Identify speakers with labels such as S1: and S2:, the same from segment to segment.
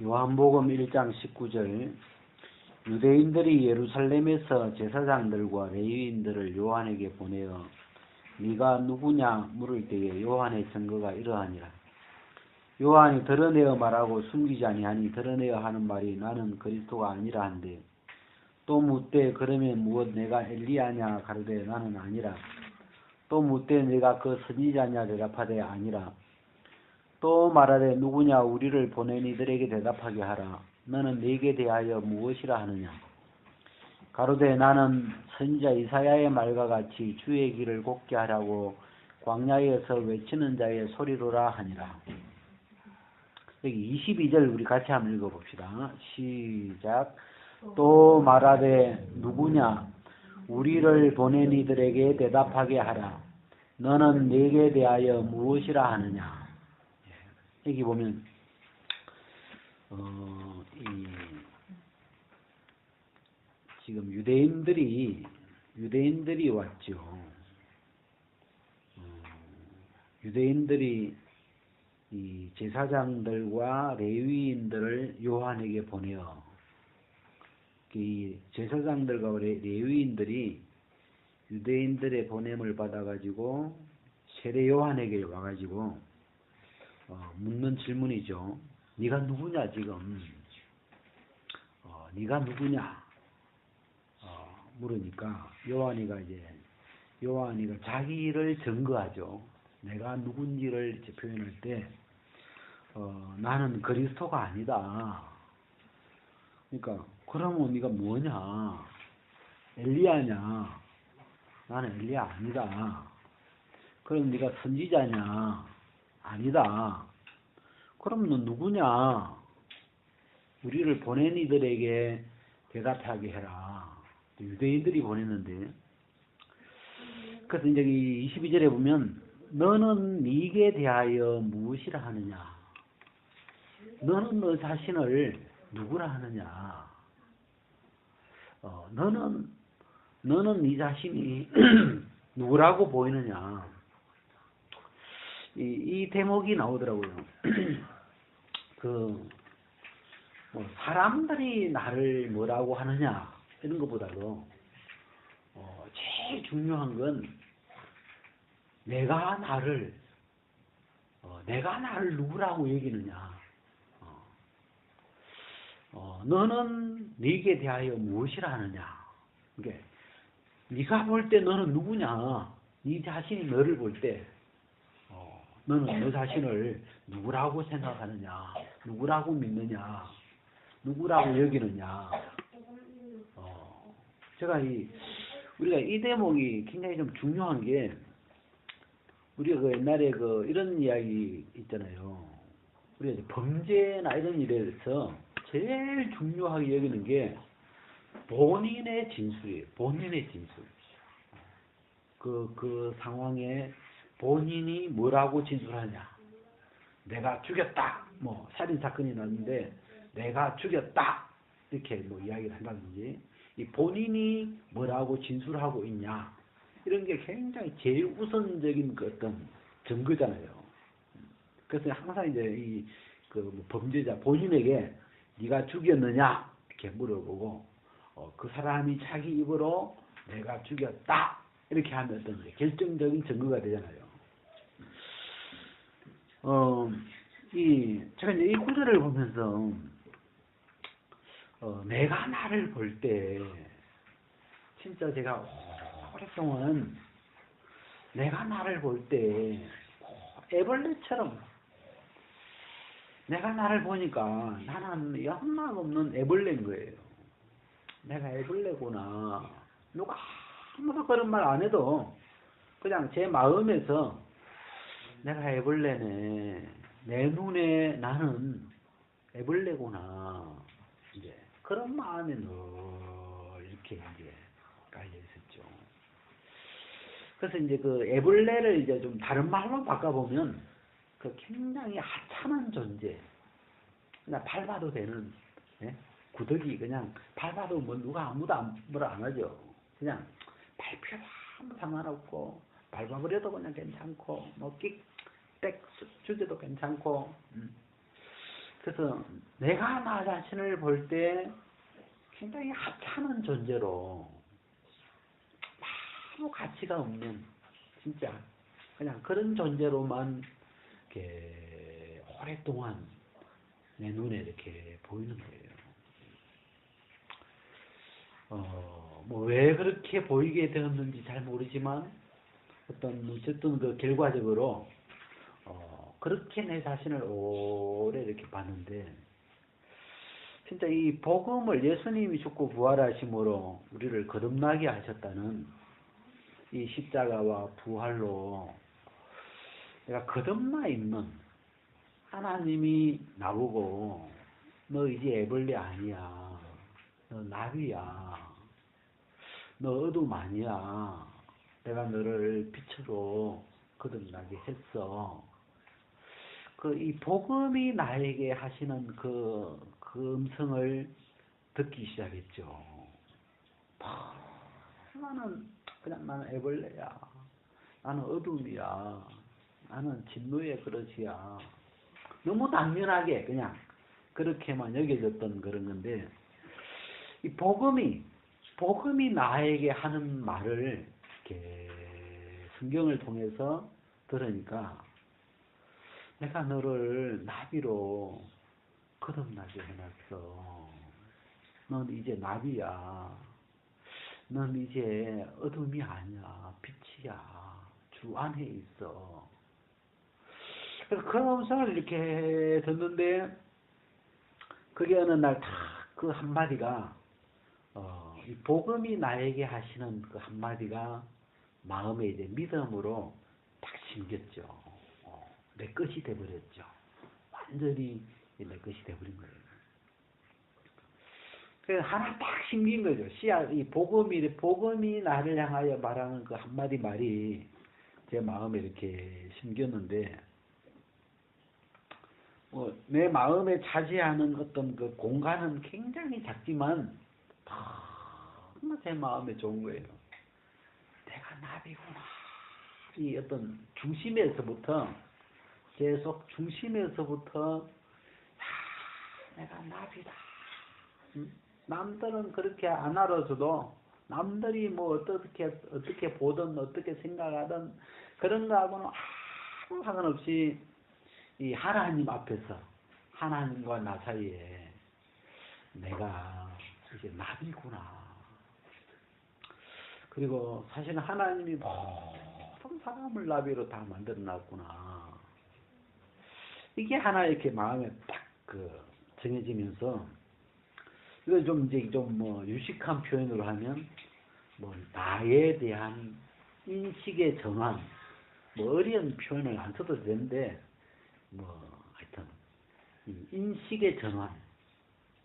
S1: 요한복음 1장 19절 유대인들이 예루살렘에서 제사장들과 레위인들을 요한에게 보내어 네가 누구냐 물을 때에 요한의 증거가 이러하니라. 요한이 드러내어 말하고 숨기지 아니하니 드러내어 하는 말이 나는 그리스도가 아니라 한데 또 묻되 그러면 무엇 내가 엘리야냐 가로되 나는 아니라 또 묻되 내가 그 선지자냐 대답하되 아니라 또 말하되 누구냐 우리를 보낸 이들에게 대답하게 하라. 너는 네게 대하여 무엇이라 하느냐 가로되 나는 선지자 이사야의 말과 같이 주의 길을 곱게 하라고 광야에서 외치는 자의 소리로라 하니라. 여기 22절 우리 같이 한번 읽어봅시다. 시작. 또 말하되 누구냐 우리를 보낸 이들에게 대답하게 하라. 너는 네게 대하여 무엇이라 하느냐. 여기 보면 지금 유대인들이 왔죠. 유대인들이 이 제사장들과 레위인들을 요한에게 보내어 이 제사장들과 레위인들이 유대인들의 보냄을 받아가지고 세례 요한에게 와가지고 묻는 질문이죠. 네가 누구냐 지금? 네가 누구냐? 물으니까 요한이가 자기를 증거하죠. 내가 누군지를 이제 표현할 때 나는 그리스도가 아니다. 그러니까 그러면 네가 뭐냐? 엘리야냐? 나는 엘리야 아니다. 그럼 네가 선지자냐? 아니다. 그럼 너 누구냐? 우리를 보낸 이들에게 대답하게 해라. 유대인들이 보냈는데. 그래서 이제 22절에 보면 너는 네게 대하여 무엇이라 하느냐? 너는 너 자신을 누구라 하느냐? 너는 네 자신이 누구라고 보이느냐? 이 대목이 나오더라고요. 사람들이 나를 뭐라고 하느냐 이런 것보다도 제일 중요한 건 내가 나를 누구라고 여기느냐. 너는 네게 대하여 무엇이라 하느냐. 그러니까 네가 볼 때 너는 누구냐. 네 자신이 너를 볼 때 너는 너 자신을 누구라고 생각하느냐, 누구라고 믿느냐, 누구라고 여기느냐. 우리가 이 대목이 굉장히 좀 중요한 게, 우리가 그 옛날에 이런 이야기 있잖아요. 우리가 이제 범죄나 이런 일에서 제일 중요하게 여기는 게 본인의 진술이에요. 본인의 진술. 그 상황에 본인이 뭐라고 진술하냐. 내가 죽였다. 살인사건이 났는데 내가 죽였다. 이렇게 이야기를 한다든지, 이 본인이 뭐라고 진술하고 있냐. 이런 게 굉장히 제일 우선적인 어떤 증거잖아요. 그래서 항상 이제 범죄자 본인에게 네가 죽였느냐 이렇게 물어보고, 그 사람이 자기 입으로 내가 죽였다 이렇게 하면 어떤 결정적인 증거가 되잖아요. 제가 이제 이 구절을 보면서 내가 나를 볼 때 진짜 제가 오랫동안 내가 나를 볼 때 애벌레처럼, 내가 나를 보니까 나는 연락없는 애벌레인 거예요. 내가 애벌레구나. 누가 아무도 그런 말 안 해도 그냥 제 마음에서 내가 애벌레네. 내 눈에 나는 애벌레구나. 이제 그런 마음에 늘 이렇게 이제 깔려 있었죠. 그래서 이제 그 애벌레를 이제 좀 다른 말로 바꿔보면 굉장히 하찮은 존재. 그냥 밟아도 되는, 구더기 그냥 밟아도 누가 아무도 뭐라 안 하죠. 그냥 밟혀도 아무 상관없고 밟아버려도 그냥 괜찮고 끽 죽여도 괜찮고 그래서 내가 나 자신을 볼 때 굉장히 하찮은 존재로 아무 가치가 없는 진짜 그냥 그런 존재로만 이렇게 오랫동안 내 눈에 이렇게 보이는 거예요. 뭐 왜 그렇게 보이게 되었는지 잘 모르지만 어쨌든 그 결과적으로 그렇게 내 자신을 오래 이렇게 봤는데 진짜 이 복음을 예수님이 죽고 부활하심으로 우리를 거듭나게 하셨다는 이 십자가와 부활로 내가 거듭나 있는 하나님이 나보고 너 이제 애벌레 아니야. 너 나비야. 너 어둠 아니야. 내가 너를 빛으로 거듭나게 했어. 이 복음이 나에게 하시는 그 음성을 듣기 시작했죠. 나는 애벌레야. 나는 어둠이야. 나는 진노의 그릇이야. 너무 당연하게 그냥 그렇게만 여겨졌던 그런 건데, 이 복음이 나에게 하는 말을 이렇게 성경을 통해서 들으니까 내가 너를 나비로 거듭나게 해놨어. 넌 이제 나비야. 넌 이제 어둠이 아니야. 빛이야. 주 안에 있어. 그래서 그 음성을 이렇게 듣는데 그게 어느 날 딱 그 한마디가 이 복음이 나에게 하시는 그 한마디가 마음에 이제 믿음으로 딱 심겼죠. 내 것이 돼버렸죠. 완전히 내 것이 돼버린 거예요. 그래서 하나 딱 심긴 거죠. 이 복음이 나를 향하여 말하는 그 한마디 말이 제 마음에 이렇게 심겼는데, 내 마음에 차지하는 어떤 그 공간은 굉장히 작지만, 정말 제 마음에 좋은 거예요. 내가 나비구나. 이 어떤 중심에서부터, 계속 중심에서부터, 내가 나비다. 남들은 그렇게 안 알아줘도, 남들이 뭐 어떻게 보든, 어떻게 생각하든, 그런 거하고는 아무 상관없이, 이 하나님 앞에서, 하나님과 나 사이에, 내가 이제 나비구나. 그리고 사실 하나님이 모든 사람을 나비로 다 만들어 놨구나. 이게 하나 이렇게 마음에 딱 정해지면서, 이거 좀 유식한 표현으로 하면, 나에 대한 인식의 전환, 어려운 표현을 안 써도 되는데, 하여튼, 이 인식의 전환,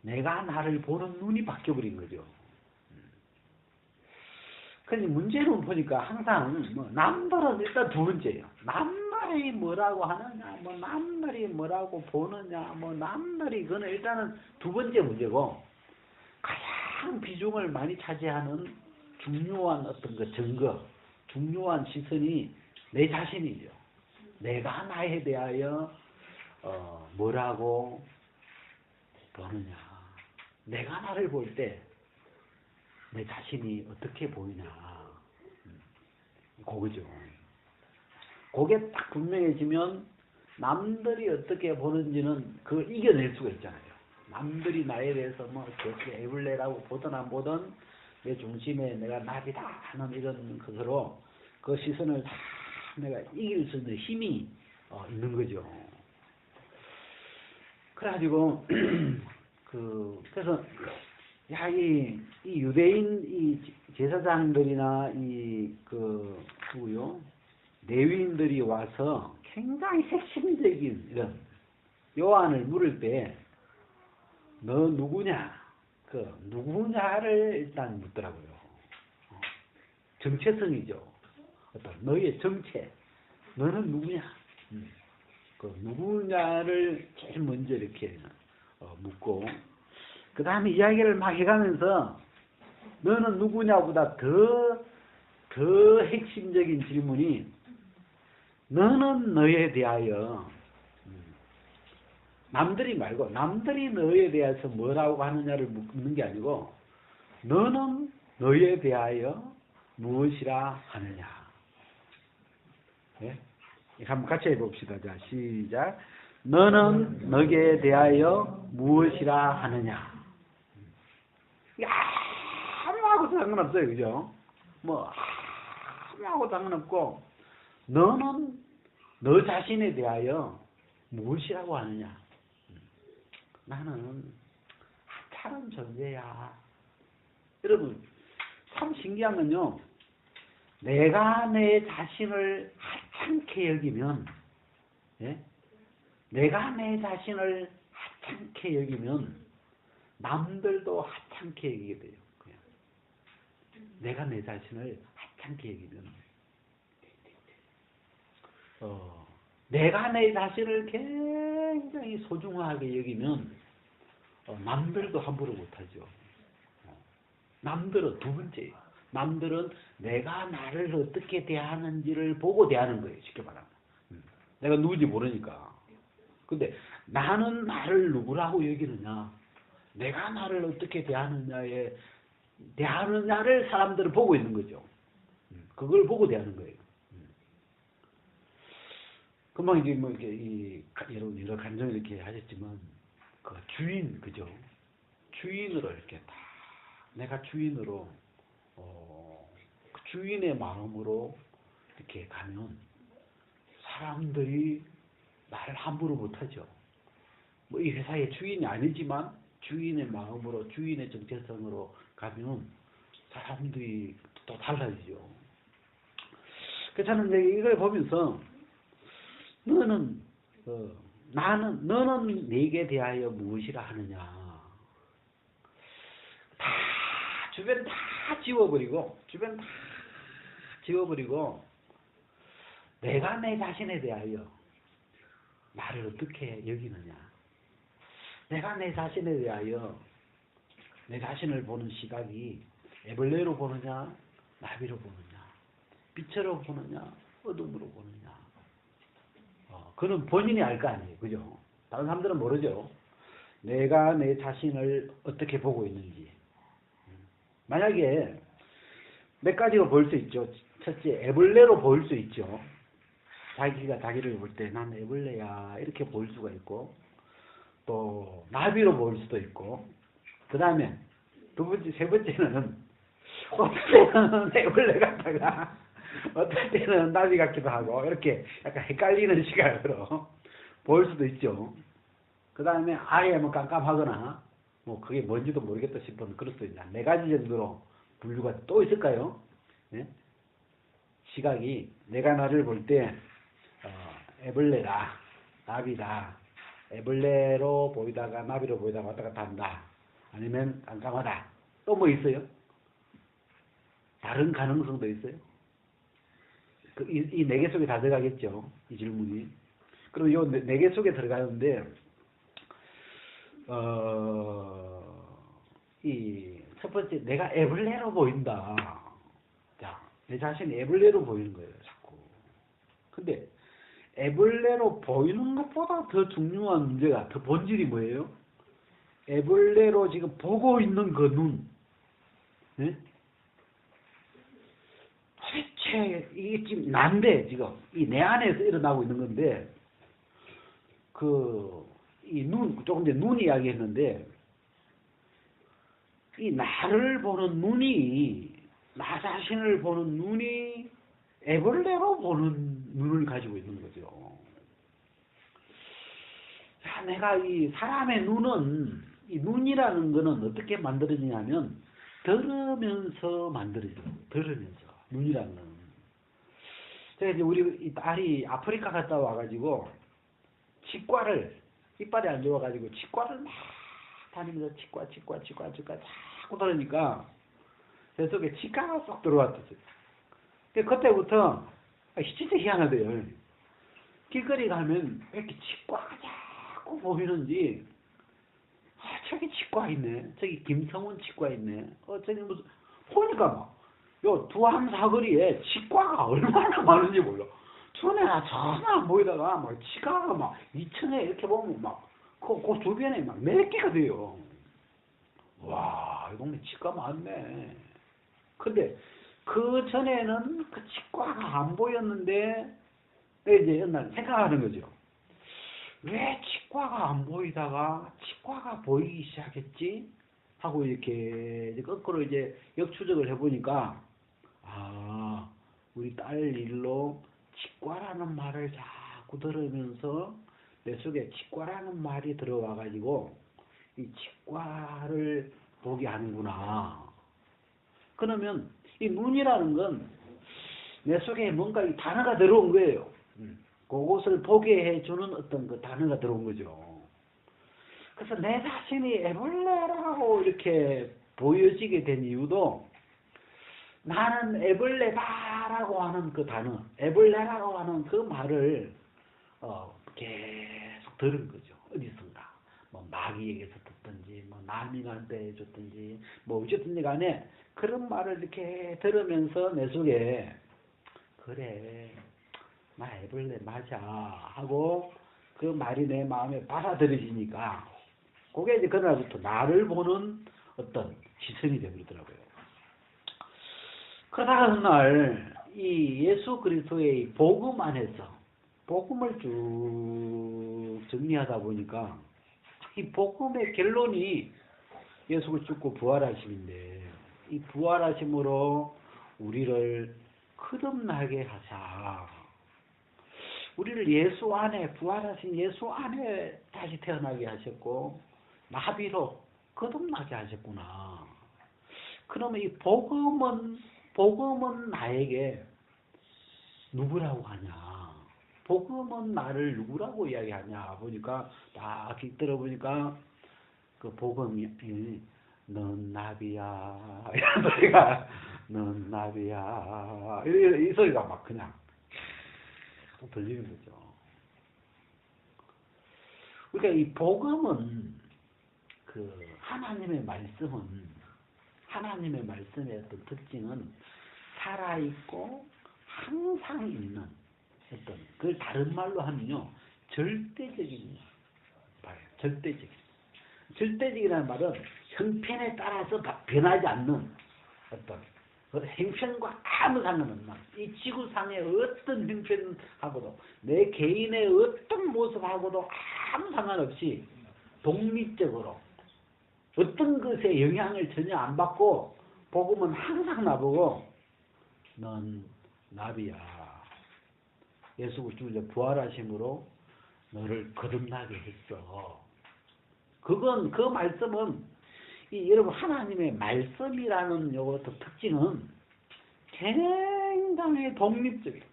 S1: 내가 나를 보는 눈이 바뀌어버린 거죠. 근데 문제는 보니까 항상, 남들은 일단 두 번째예요. 남들이 뭐라고 하느냐, 남들이 뭐라고 보느냐, 남들이, 그거는 일단은 두 번째 문제고, 가장 비중을 많이 차지하는 중요한 어떤 그 증거, 중요한 시선이 내 자신이죠. 내가 나에 대하여, 뭐라고 보느냐. 내가 나를 볼 때, 내 자신이 어떻게 보이냐. 그거죠. 그게 딱 분명해지면 남들이 어떻게 보는지는 그걸 이겨낼 수가 있잖아요. 남들이 나에 대해서 저렇게 애벌레라고 보든 안 보든 내 중심에 내가 나비다 하는 이런 것으로 그 시선을 다 내가 이길 수 있는 힘이 있는 거죠. 그래가지고 그래서 이 유대인 이 제사장들이나 레위인들이 와서 굉장히 핵심적인 이런 요한을 물을 때 너 누구냐? 누구냐를 일단 묻더라고요. 정체성이죠. 너의 정체. 너는 누구냐? 누구냐를 제일 먼저 이렇게 묻고, 그 다음에 이야기를 막 해가면서 너는 누구냐보다 더 핵심적인 질문이 너는 너에 대하여 남들이 말고 남들이 너에 대해서 뭐라고 하느냐를 묻는 게 아니고 너는 너에 대하여 무엇이라 하느냐. 예? 한번 같이 해봅시다. 자, 시작. 너는 너에 대하여 무엇이라 하느냐. 아무하고도 상관없어요. 그죠? 뭐 아무하고도 상관없고 너는 너 자신에 대하여 무엇이라고 하느냐. 나는 하찮은 존재야. 여러분 참 신기한 건요. 내가 내 자신을 하찮게 여기면 예? 내가 내 자신을 하찮게 여기면 남들도 하찮게 여기게 돼요. 그냥. 내가 내 자신을 하찮게 여기면 내가 내 자신을 굉장히 소중하게 여기면 남들도 함부로 못하죠. 남들은 두 번째, 남들은 내가 나를 어떻게 대하는지를 보고 대하는 거예요. 쉽게 말하면. 내가 누군지 모르니까. 근데 나는 나를 누구라고 여기느냐, 내가 나를 어떻게 대하느냐를 사람들은 보고 있는 거죠. 그걸 보고 대하는 거예요. 금방 이제 뭐 이렇게 여러 간증 이렇게 하셨지만 그 주인 그죠? 주인으로 이렇게 다 내가 주인으로 그 주인의 마음으로 이렇게 가면 사람들이 나를 함부로 못하죠. 뭐 이 회사의 주인이 아니지만 주인의 마음으로 주인의 정체성으로 가면 사람들이 또 달라지죠. 그래서 저는 이제 이걸 보면서 너는 내게 대하여 무엇이라 하느냐. 다 주변 다 지워버리고 내가 내 자신에 대하여 나를 어떻게 여기느냐. 내가 내 자신에 대하여 내 자신을 보는 시각이 애벌레로 보느냐, 나비로 보느냐, 빛으로 보느냐, 어둠으로 보느냐. 그는 본인이 알 거 아니에요. 그죠? 다른 사람들은 모르죠. 내가 내 자신을 어떻게 보고 있는지. 만약에 몇 가지로 볼 수 있죠. 첫째, 애벌레로 보일 수 있죠. 자기가 자기를 볼 때 난 애벌레야 이렇게 보일 수가 있고, 또 나비로 보일 수도 있고, 그 다음에 두 번째, 세 번째는 어떨 때는 애벌레 같다가 어떨 때는 나비 같기도 하고 이렇게 약간 헷갈리는 시각으로 보일 수도 있죠. 그 다음에 아예 뭐 깜깜하거나 뭐 그게 뭔지도 모르겠다 싶으면 그럴 수도 있나. 네 가지 정도로 분류가 또 있을까요? 네? 시각이 내가 나를 볼 때 애벌레다, 나비다, 애벌레로 보이다가 나비로 보이다가 왔다 갔다 한다, 아니면 깜깜하다. 또 뭐 있어요? 다른 가능성도 있어요? 이 네 개 속에 다 들어가겠죠. 이 질문이. 그럼 요 네 개 속에 들어가는데 이 첫 번째 내가 애벌레로 보인다. 자, 내 자신이 애벌레로 보이는 거예요. 자꾸. 근데 애벌레로 보이는 것보다 더 중요한 문제가, 더 본질이 뭐예요? 애벌레로 지금 보고 있는 그 눈. 네? 도대체 이게 지금 난데 지금 이 내 안에서 일어나고 있는 건데 이 눈, 조금 전에 눈 이야기했는데 이 나를 보는 눈이, 나 자신을 보는 눈이 애벌레로 보는 눈을 가지고 있는 거죠. 자, 내가 이 사람의 눈은, 이 눈이라는 거는 어떻게 만들어지냐면 들으면서 만들어져요. 들으면서. 눈이라는 거는. 제가 이제 우리 딸이 아프리카 갔다 와가지고 치과를, 이빨이 안 좋아가지고 치과를 막 다니면서 치과 자꾸 들으니까 제 속에 치과가 쏙 들어왔었어요. 그때부터 진짜 희한하대요. 길거리 가면 왜 이렇게 치과가 자꾸 보이는지, 저기 치과 있네, 저기 김성훈 치과 있네, 저기 무슨, 보니까 막 요 두암 사거리에 치과가 얼마나 많은지 몰라. 전에 전혀 안 보이다가 막 치과가 막 2층에 이렇게 보면 막 그 주변에 막 몇 개가 돼요. 와, 이 동네 치과 많네. 근데 그 전에는 그 치과가 안 보였는데 이제 옛날 생각하는 거죠. 왜 치과가 안 보이다가 치과가 보이기 시작했지? 하고 이렇게 이제 거꾸로 이제 역추적을 해보니까 아, 우리 딸 일로 치과라는 말을 자꾸 들으면서 내 속에 치과라는 말이 들어와가지고 이 치과를 보게 하는구나. 그러면 이 눈이라는 건 내 속에 뭔가 이 단어가 들어온 거예요. 그것을 보게 해주는 어떤 그 단어가 들어온 거죠. 그래서 내 자신이 애벌레라고 이렇게 보여지게 된 이유도 나는 애벌레다라고 하는 그 단어, 애벌레라고 하는 그 말을 계속 들은 거죠. 어디선가. 뭐 마귀에게서 듣든지, 뭐 남인한테 해줬든지, 뭐 어쨌든지 간에 그런 말을 이렇게 들으면서 내 속에 그래, 나 애벌레 맞아 하고 그 말이 내 마음에 받아들여지니까 그게 이제 그날부터 나를 보는 어떤 시선이 되버리더라고요. 그러다가 어느 날 이 예수 그리스도의 복음 안에서 복음을 쭉 정리하다 보니까 이 복음의 결론이 예수가 죽고 부활하심인데 이 부활하심으로 우리를 거듭나게 하사 우리를 예수 안에 부활하신 예수 안에 다시 태어나게 하셨고 나비로 거듭나게 하셨구나. 그러면 이 복음은 나에게 누구라고 하냐? 복음은 나를 누구라고 이야기하냐? 보니까 딱 들어보니까 그 복음이 넌 나비야 이런 소리가 넌 나비야 이 소리가 막 그냥 들리는 거죠. 그러니까 이 복음은 그 하나님의 말씀의 어떤 특징은 살아있고 항상 있는 어떤 그걸 다른 말로 하면요 절대적인 말이에요. 절대적이라는 말은 형편에 따라서 변하지 않는 어떤 형편과 아무 상관없는 이 지구상의 어떤 형편하고도 내 개인의 어떤 모습하고도 아무 상관없이 독립적으로 어떤 것에 영향을 전혀 안 받고 복음은 항상 나보고 넌 나비야. 예수 그리스도 부활하심으로 너를 거듭나게 했어. 그 말씀은 여러분 하나님의 말씀이라는 요것도 특징은 굉장히 독립적이고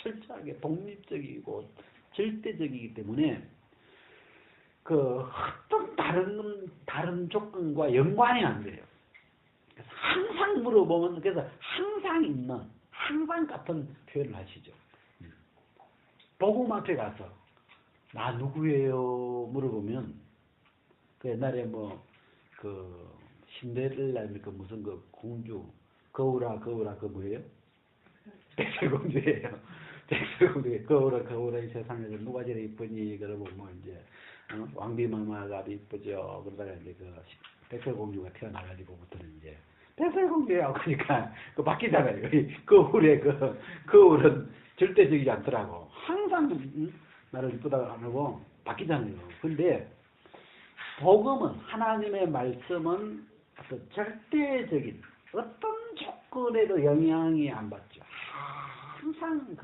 S1: 철저하게 독립적이고 절대적이기 때문에 그 어떤 다른 조건과 연관이 안 돼요. 그래서 항상 물어보면 그래서 항상 있는 항상 같은 표현을 하시죠. 복음 앞에 가서 나 누구예요 물어보면 그 옛날에 그 신데렐라입니까 무슨 그 공주 거울아 그 뭐예요? 백설공주예요. 백설공주 거울아 이 세상에서 누가 제일 이쁘니 그러고 뭐 이제 왕비마마가 이쁘죠. 그러다가 이제 그 백설공주가 태어나가지고부터는 이제 백설공주야 그러니까 그 바뀌잖아요. 거울은 절대적이지 않더라고. 항상 나를 이쁘다고 안 하고 바뀌잖아요. 근데 복음은 하나님의 말씀은 어떤 절대적인 어떤 조건에도 영향이 안 받죠. 항상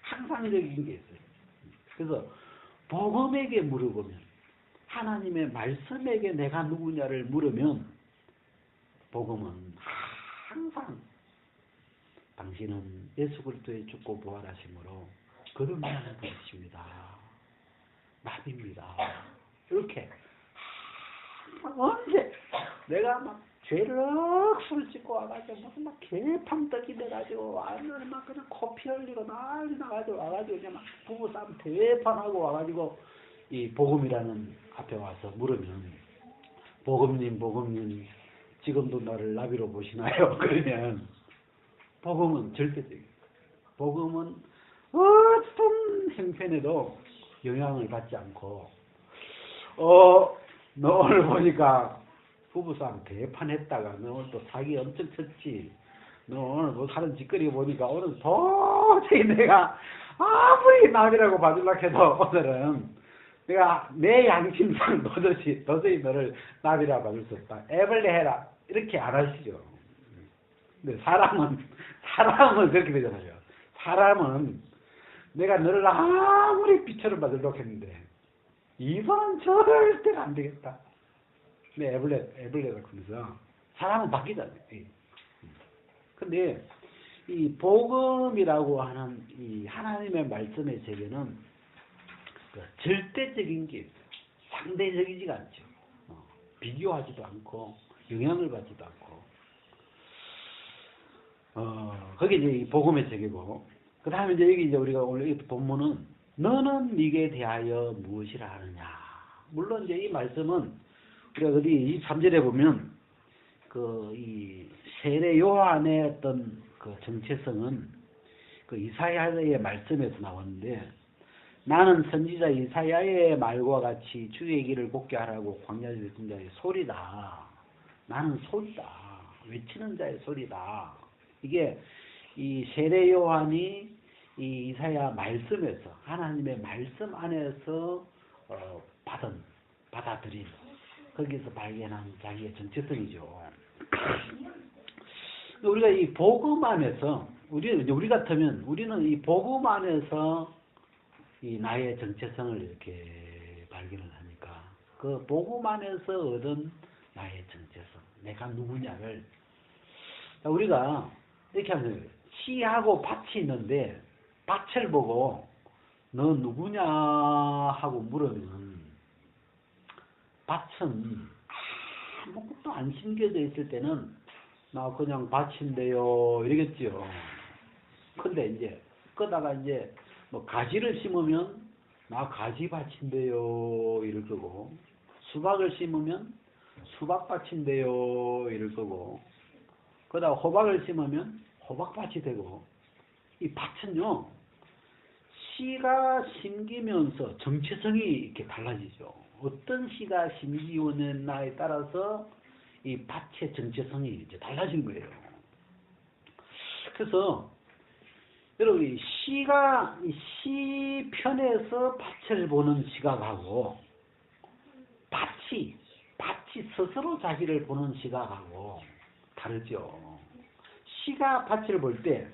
S1: 항상적인 게 있어요. 그래서 복음에게 물어보면 하나님의 말씀에게 내가 누구냐를 물으면 복음은 항상 당신은 예수 그리스도의 죽고 부활하심으로 거듭나는 분이십니다. 나비입니다. 이렇게 언제 내가 막 죄를 억수로 짓고 와가지고 무슨 막 개판떡이 돼가지고 완전히 막 그냥 코피 흘리고 난리 나가지고 와가지고 그냥 막 부부싸움 대판하고 와가지고 이 복음이라는 앞에 와서 물으면 복음님 지금도 나를 나비로 보시나요? 그러면 복음은 절대적이에요. 복음은 어떤 형편에도 영향을 받지 않고 너 오늘 보니까 부부싸움 대판했다가 너 오늘 또 사기 엄청 쳤지. 너 오늘 뭐 하는 짓거리 보니까 오늘 도저히 내가 아무리 남이라고 봐주려고 해도 오늘은 내가 내 양심상 도저히 너를 남이라 봐줄 수 없다. 애벌레 해라. 이렇게 안 하시죠. 근데 사람은 그렇게 되잖아요. 사람은 내가 너를 아무리 빛처럼 봐주려고 했는데 이번은 절대로 안 되겠다. 내 애벌레라 그러면서 사람은 바뀌잖아요. 근데 이 복음이라고 하는 이 하나님의 말씀의 세계는 그 절대적인 게 있어요. 상대적이지가 않죠. 비교하지도 않고 영향을 받지도 않고 그게 이제 이 복음의 세계고, 그 다음에 이제 여기 이제 우리가 오늘 이 본문은 너는 네게 대하여 무엇이라 하느냐. 물론 이제 이 말씀은 우리가 어디 23절에 보면 그 이 세례 요한의 어떤 그 정체성은 그 이사야의 말씀에서 나오는데, 나는 선지자 이사야의 말과 같이 주의 길을 곱게 하라고 광야에 듣는 자의 소리다. 나는 소리다. 외치는 자의 소리다. 이게 이 세례 요한이 이 이사야 말씀에서, 하나님의 말씀 안에서 받아들인, 거기서 발견한 자기의 정체성이죠. 우리가 이 복음 안에서, 우리 같으면 우리는 이 복음 안에서 이 나의 정체성을 이렇게 발견을 하니까, 그 복음 안에서 얻은 나의 정체성, 내가 누구냐를, 우리가 이렇게 하면 씨하고 밭이 있는데 밭을 보고 너 누구냐 하고 물으면 밭은 아무것도 안 심겨져 있을 때는 나 그냥 밭인데요 이러겠지요. 근데 이제 그러다가 이제 뭐 가지를 심으면 나 가지밭인데요 이럴 거고, 수박을 심으면 수박밭인데요 이럴 거고, 그러다가 호박을 심으면 호박밭이 되고, 이 밭은요 씨가 심기면서 정체성이 이렇게 달라지죠. 어떤 씨가 심기우는나에 따라서 이 밭의 정체성이 이제 달라진 거예요. 그래서 여러분 이 씨가 이 씨 편에서 밭을 보는 시각하고 밭이 스스로 자기를 보는 시각하고 다르죠. 씨가 밭을 볼 때,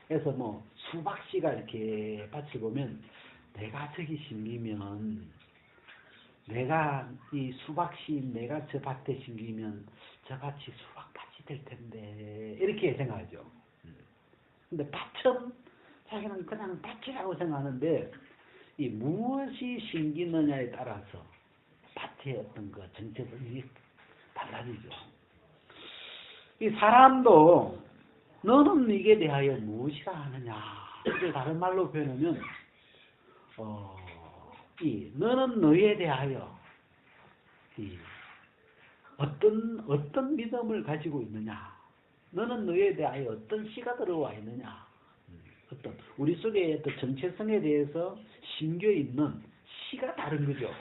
S1: 그래서 뭐 수박씨가 이렇게 밭을 보면 내가 저기 심기면, 내가 이 수박씨 내가 저 밭에 심기면 저 밭이 수박밭이 될 텐데 이렇게 생각하죠. 근데 밭은 자기는 그냥 밭이라고 생각하는데, 이 무엇이 심기느냐에 따라서 밭의 어떤 그 정체성이 달라지죠. 이 사람도 너는 네게 대하여 무엇이라 하느냐. 이제 다른 말로 표현하면 이 너는 너에 대하여 이 어떤 믿음을 가지고 있느냐. 너는 너에 대하여 어떤 씨가 들어와 있느냐. 어떤 우리 속에 어떤 정체성에 대해서 심겨 있는 씨가 다른 거죠.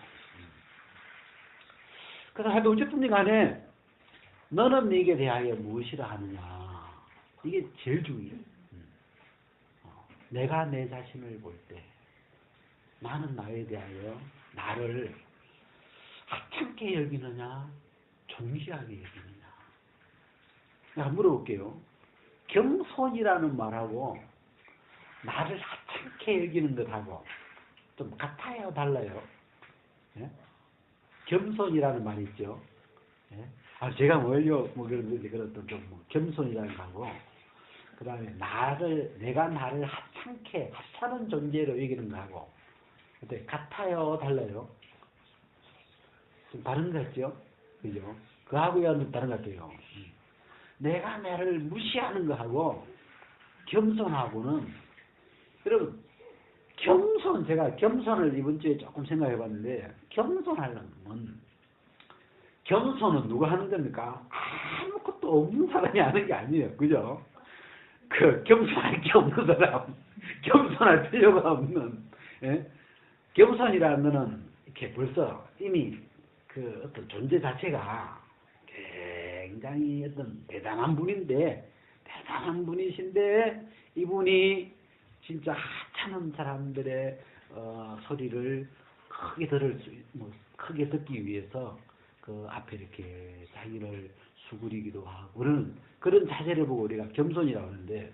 S1: 그래서 하여튼 어쨌든 간에 너는 네게 대하여 무엇이라 하느냐. 이게 제일 중요해요. 내가 내 자신을 볼 때 나는 나에 대하여 나를 하찮게 여기느냐 존귀하게 여기느냐. 내가 물어볼게요. 겸손이라는 말하고 나를 하찮게 여기는 것하고 좀 같아요 달라요? 예? 겸손이라는 말이 있죠. 예? 제가 뭘요? 뭐 그런 좀 겸손이라는 거고, 그 다음에 내가 나를 하찮게 하찮은 존재로 여기는 거하고, 근데 같아요 달라요? 좀 다른 것 같죠? 그죠? 그하고야 좀 다른 것 같아요. 내가 나를 무시하는 거하고 겸손하고는, 여러분 제가 겸손을 이번 주에 조금 생각해 봤는데, 겸손은 누가 하는 겁니까? 아무것도 없는 사람이 하는 게 아니에요. 그죠? 그 겸손할 게 없는 사람, 겸손할 필요가 없는, 예? 겸손이라는 거는 이렇게 벌써 이미 그 어떤 존재 자체가 굉장히 어떤 대단한 분인데, 대단한 분이신데, 이분이 진짜 하찮은 사람들의 소리를 크게 듣기 위해서 그 앞에 이렇게 자기를 수그리기도 하고 그런 자세를 보고 우리가 겸손이라고 하는데,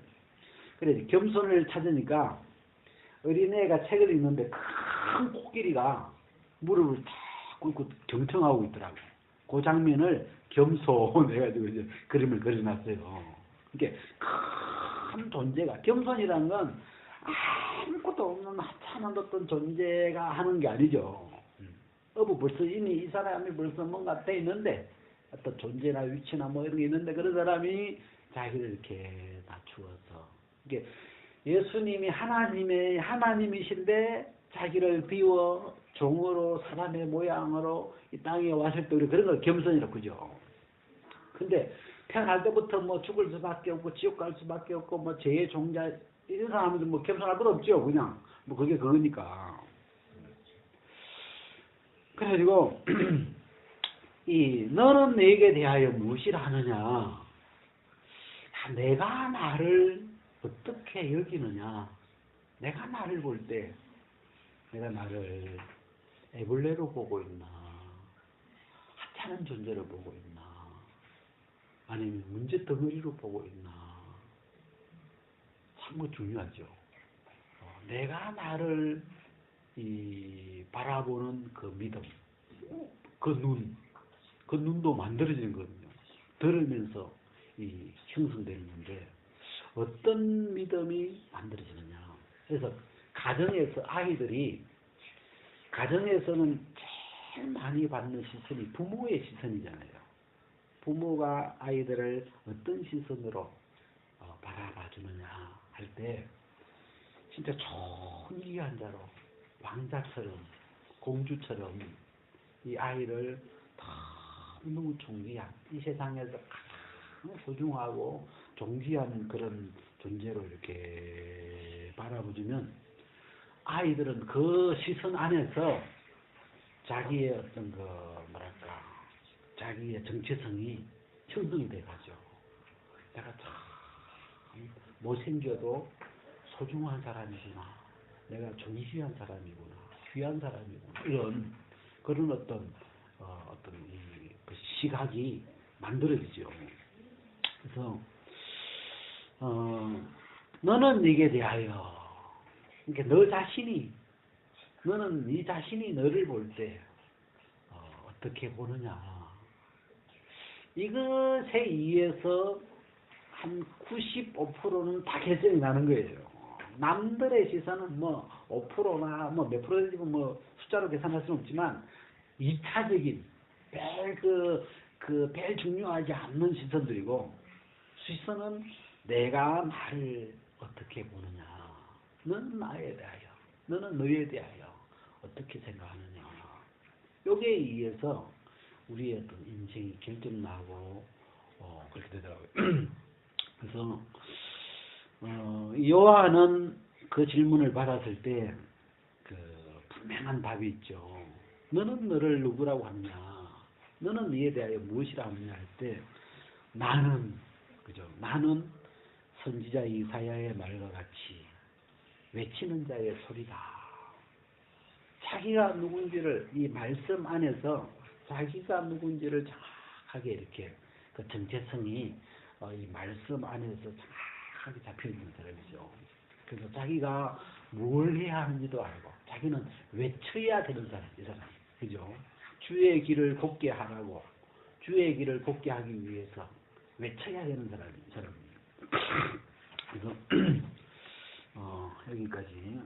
S1: 그래 겸손을 찾으니까 어린애가 책을 읽는데 큰 코끼리가 무릎을 탁 꿇고 경청하고 있더라고. 그 장면을 겸손 해가지고 이제 그림을 그려놨어요. 이게 큰 존재가, 겸손이라는 건 아무것도 없는 하찮은 어떤 존재가 하는 게 아니죠. 벌써 이미 이 사람이 벌써 뭔가 돼 있는데, 어떤 존재나 위치나 뭐 이런 게 있는데, 그런 사람이 자기를 이렇게 낮추어서, 이게 예수님이 하나님이신데 자기를 비워 종으로 사람의 모양으로 이 땅에 왔을 때 우리 그런 걸 겸손이라고 그죠. 근데 태어날 때부터 뭐 죽을 수밖에 없고 지옥 갈 수밖에 없고 뭐 죄의 종자 이런 사람들 뭐 겸손할 것 없죠. 그냥 뭐 그게 그거니까. 그래가지고 이 너는 내게 대하여 무엇이라 하느냐, 내가 나를 어떻게 여기느냐, 내가 나를 볼 때 내가 나를 애벌레로 보고 있나, 하찮은 존재로 보고 있나, 아니면 문제 덩어리로 보고 있나, 참 중요하죠. 내가 나를 바라보는 그 믿음, 그 눈도 만들어지는 거거든요. 들으면서 형성되는 건데, 어떤 믿음이 만들어지느냐. 그래서 가정에서는 제일 많이 받는 시선이 부모의 시선이잖아요. 부모가 아이들을 어떤 시선으로 바라봐 주느냐 할 때, 진짜 좋은 위안자로, 왕자처럼, 공주처럼 이 아이를 너무 존귀한, 이 세상에서 가장 소중하고 존귀한 그런 존재로 이렇게 바라보주면, 아이들은 그 시선 안에서 자기의 어떤 자기의 정체성이 형성이 돼가죠. 내가 참 못생겨도 소중한 사람이구나, 내가 존귀한 사람이구나, 귀한 사람이구나, 그런 어떤 그 시각이 만들어지죠. 그래서 너는 네게 대하여, 그러니까 너는 네 자신이 너를 볼 때 어떻게 보느냐, 이것에 의해서 한 95%는 다 결정이 나는 거예요. 남들의 시선은 뭐 5%나 뭐 몇 %인지 뭐 숫자로 계산할 수는 없지만, 2차적인 별 중요하지 않는 시선들이고, 시선은 내가 나를 어떻게 보느냐, 너는 나에 대하여, 너는 너에 대하여 어떻게 생각하느냐, 여기에 의해서 우리의 어떤 인생이 결정나고 그렇게 되더라고요. 그래서 요한은 그 질문을 받았을 때 그 분명한 답이 있죠. 너는 너를 누구라고 하느냐, 너는 네에 대하여 무엇이라 하느냐 할 때, 나는 선지자 이사야의 말과 같이 외치는 자의 소리다. 자기가 누군지를, 이 말씀 안에서 자기가 누군지를 정확하게 이렇게 그 정체성이 이 말씀 안에서 정확하게 잡혀있는 사람이죠. 그래서 자기가 뭘 해야 하는지도 알고, 자기는 외쳐야 되는 사람, 이 사람. 그죠? 주의 길을 곱게 하라고, 주의 길을 곱게 하기 위해서 외쳐야 되는 사람입니다. 그래서 여기까지.